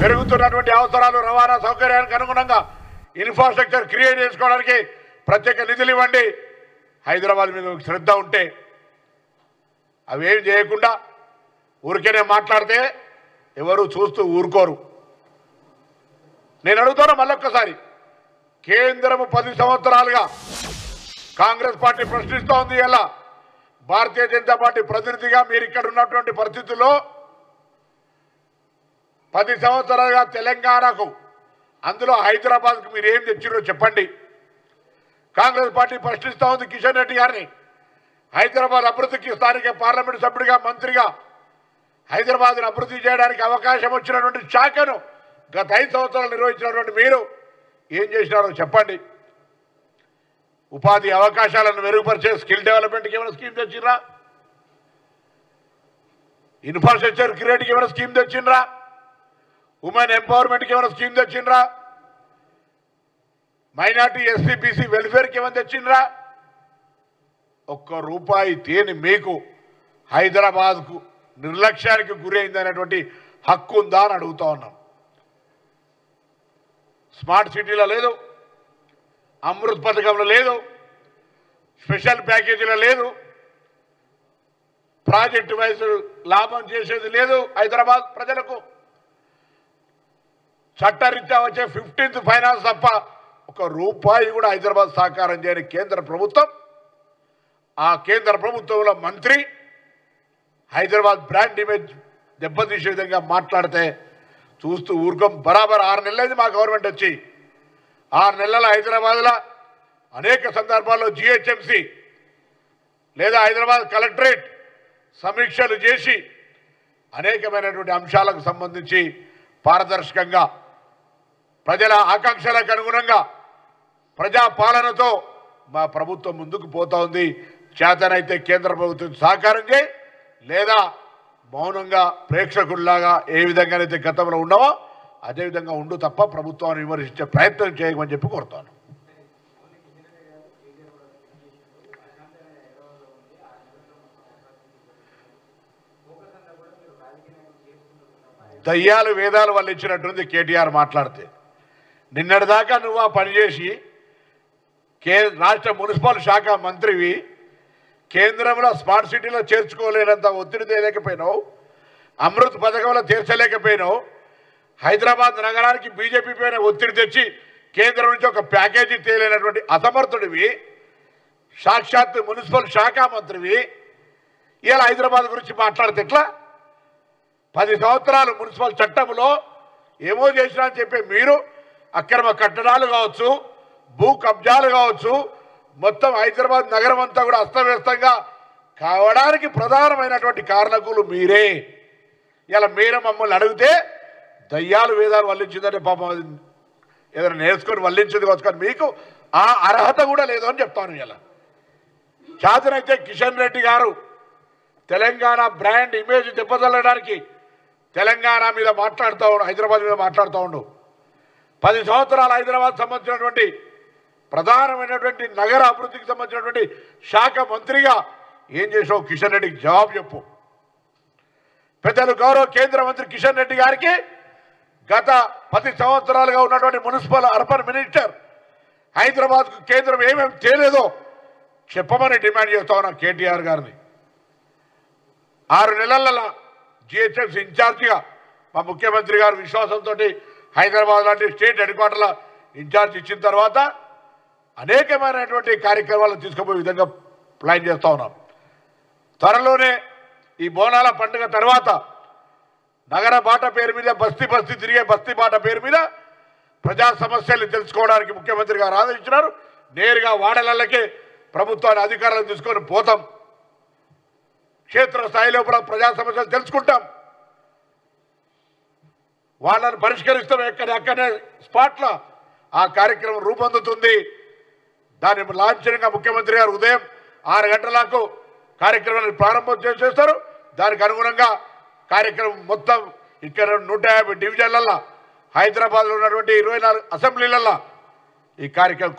పెరుగుతున్నటువంటి అవసరాలు రవాణా సౌకర్యానికి అనుగుణంగా ఇన్ఫ్రాస్ట్రక్చర్ క్రియేట్ చేసుకోవడానికి ప్రత్యేక నిధులు ఇవ్వండి. హైదరాబాద్ మీద శ్రద్ధ ఉంటే అవేం చేయకుండా ఊరికేనే మాట్లాడితే ఎవరు చూస్తూ ఊరుకోరు. నేను అడుగుతాను మళ్ళొక్కసారి, కేంద్రము 10 సంవత్సరాలుగా కాంగ్రెస్ పార్టీ ప్రశ్నిస్తోంది. ఎలా భారతీయ జనతా పార్టీ ప్రతినిధిగా మీరు ఇక్కడ ఉన్నటువంటి పరిస్థితుల్లో 10 సంవత్సరాలుగా తెలంగాణకు, అందులో హైదరాబాద్కు మీరు ఏం తెచ్చిరో చెప్పండి. కాంగ్రెస్ పార్టీ ప్రశ్నిస్తూ ఉంది కిషన్ రెడ్డి గారిని. హైదరాబాద్ అభివృద్ధికి స్థానిక పార్లమెంట్ సభ్యుడిగా, మంత్రిగా హైదరాబాద్ను అభివృద్ధి చేయడానికి అవకాశం వచ్చినటువంటి శాఖను గత 5 సంవత్సరాలు నిర్వహించినటువంటి మీరు ఏం చేసినారో చెప్పండి. ఉపాధి అవకాశాలను మెరుగుపరిచే స్కిల్ డెవలప్మెంట్కి ఏమైనా స్కీమ్ తెచ్చిండ్రా? ఇన్ఫ్రాస్ట్రక్చర్ క్రియేట్కి ఏమైనా స్కీమ్ తెచ్చిండ్రా? ఉమెన్ ఎంపవర్మెంట్కి ఏమైనా స్కీమ్ తెచ్చిండ్రా? మైనార్టీ ఎస్సీ బీసీ వెల్ఫేర్కి ఏమైనా తెచ్చిండ్రా? ₹1 తేని మీకు హైదరాబాద్కు నిర్లక్ష్యానికి గురి అయిందనేటువంటి హక్కు ఉందా అని అడుగుతా ఉన్నాం. స్మార్ట్ సిటీలో లేదు, అమృత్ పథకంలో లేదు, స్పెషల్ ప్యాకేజీలో లేదు, ప్రాజెక్టు వైజ్ లాభం చేసేది లేదు. హైదరాబాద్ ప్రజలకు చట్టరీత్యా వచ్చే 15th ఫైనాన్స్ తప్ప ₹1 కూడా హైదరాబాద్ సహకారం చేయని కేంద్ర ప్రభుత్వం, ఆ కేంద్ర ప్రభుత్వంలో మంత్రి హైదరాబాద్ బ్రాండ్ ఇమేజ్ దెబ్బతీసే విధంగా మాట్లాడితే చూస్తూ ఊరుకోం. బరాబర్ 6 నెలలైంది మా గవర్నమెంట్ వచ్చి. 6 నెలల హైదరాబాద్లో అనేక సందర్భాల్లో జిహెచ్ఎంసీ లేదా హైదరాబాద్ కలెక్టరేట్ సమీక్షలు చేసి అనేకమైనటువంటి అంశాలకు సంబంధించి పారదర్శకంగా ప్రజల ఆకాంక్షలకు అనుగుణంగా ప్రజాపాలనతో మా ప్రభుత్వం ముందుకు పోతా ఉంది. చేతనైతే కేంద్ర ప్రభుత్వం సహకారం చేయి, లేదా మౌనంగా ప్రేక్షకుల్లాగా ఏ విధంగానైతే గతంలో ఉన్నావో అదేవిధంగా ఉండు తప్ప ప్రభుత్వాన్ని విమర్శించే ప్రయత్నం చేయమని చెప్పి కోరుతాను. దయ్యాలు వేదాలు వాళ్ళు ఇచ్చినట్టుంది కేటీఆర్ మాట్లాడితే. నిన్నటిదాకా నువ్వు ఆ పనిచేసి రాష్ట్ర మున్సిపల్ శాఖ మంత్రివి, కేంద్రంలో స్మార్ట్ సిటీలో చేర్చుకోలేనంత ఒత్తిడి తేలేకపోయినావు, అమృత్ పథకంలో తీర్చలేకపోయినావు, హైదరాబాద్ నగరానికి బీజేపీ పైన ఒత్తిడి తెచ్చి కేంద్రం నుంచి ఒక ప్యాకేజీ తేలేనటువంటి అసమర్థుడివి, సాక్షాత్ మున్సిపల్ శాఖ మంత్రివి, ఇలా హైదరాబాద్ గురించి మాట్లాడితే ఎట్లా? 10 సంవత్సరాలు మున్సిపల్ చట్టంలో ఏమో చేసినా అని చెప్పి మీరు అక్రమ కట్టడాలు కావచ్చు, భూ కబ్జాలు కావచ్చు, మొత్తం హైదరాబాద్ నగరం అంతా కూడా అస్తవ్యస్తంగా కావడానికి ప్రధానమైనటువంటి కారణకులు మీరే. ఇలా మీరు మమ్మల్ని అడిగితే దయ్యాలు వేదాలు వల్లించిందంటే పాపం ఏదైనా నేర్చుకొని వల్లించింది కావచ్చు, కానీ మీకు ఆ అర్హత కూడా లేదు అని చెప్తాను. ఇలా చేతనైతే కిషన్ రెడ్డి గారు తెలంగాణ బ్రాండ్ ఇమేజ్ దెబ్బతల్లడానికి తెలంగాణ మీద మాట్లాడుతూ ఉండు, హైదరాబాద్ మీద మాట్లాడుతూ ఉండు. 10 సంవత్సరాలు హైదరాబాద్ సంబంధించినటువంటి ప్రధానమైనటువంటి నగర అభివృద్ధికి సంబంధించినటువంటి శాఖ మంత్రిగా ఏం చేసావు కిషన్ రెడ్డికి జవాబు చెప్పు. పెద్దలు గౌరవ కేంద్ర మంత్రి కిషన్ రెడ్డి గారికి గత 10 సంవత్సరాలుగా ఉన్నటువంటి మున్సిపల్ అర్బన్ మినిస్టర్ హైదరాబాద్కు కేంద్రం ఏమేమి తేలేదో చెప్పమని డిమాండ్ చేస్తా ఉన్నాం కేటీఆర్ గారిని. 6 నెలల జిహెచ్ఎంసీ ఇన్ఛార్జిగా మా ముఖ్యమంత్రి గారు విశ్వాసంతో హైదరాబాద్ లాంటి స్టేట్ హెడ్ క్వార్టర్ల ఇన్ఛార్జ్ ఇచ్చిన తర్వాత అనేకమైనటువంటి కార్యక్రమాలను తీసుకుపోయే విధంగా ప్లాన్ చేస్తూ ఉన్నాం. త్వరలోనే ఈ బోనాల పండుగ తర్వాత నగర బాట పేరు మీద బస్తీ తిరిగే బస్తీ బాట పేరు మీద ప్రజా సమస్యలు తెలుసుకోవడానికి ముఖ్యమంత్రి గారు ఆదేశించినారు. నేరుగా వాడలకే ప్రభుత్వాన్ని అధికారులను తీసుకొని పోతాం, క్షేత్రస్థాయి లోపల ప్రజా సమస్యలు తెలుసుకుంటాం, వాళ్ళని పరిష్కరిస్తాం. ఎక్కడెక్కడే స్పాట్లో ఆ కార్యక్రమం రూపొందుతుంది. దాన్ని లాంఛనంగా ముఖ్యమంత్రి గారు ఉదయం 6 గంటలకు కార్యక్రమాన్ని ప్రారంభం చేస్తారు. దానికి అనుగుణంగా కార్యక్రమం మొత్తం ఇక్కడ 150 డివిజన్లలో హైదరాబాద్లో ఉన్నటువంటి 24 అసెంబ్లీలలో ఈ కార్యక్రమం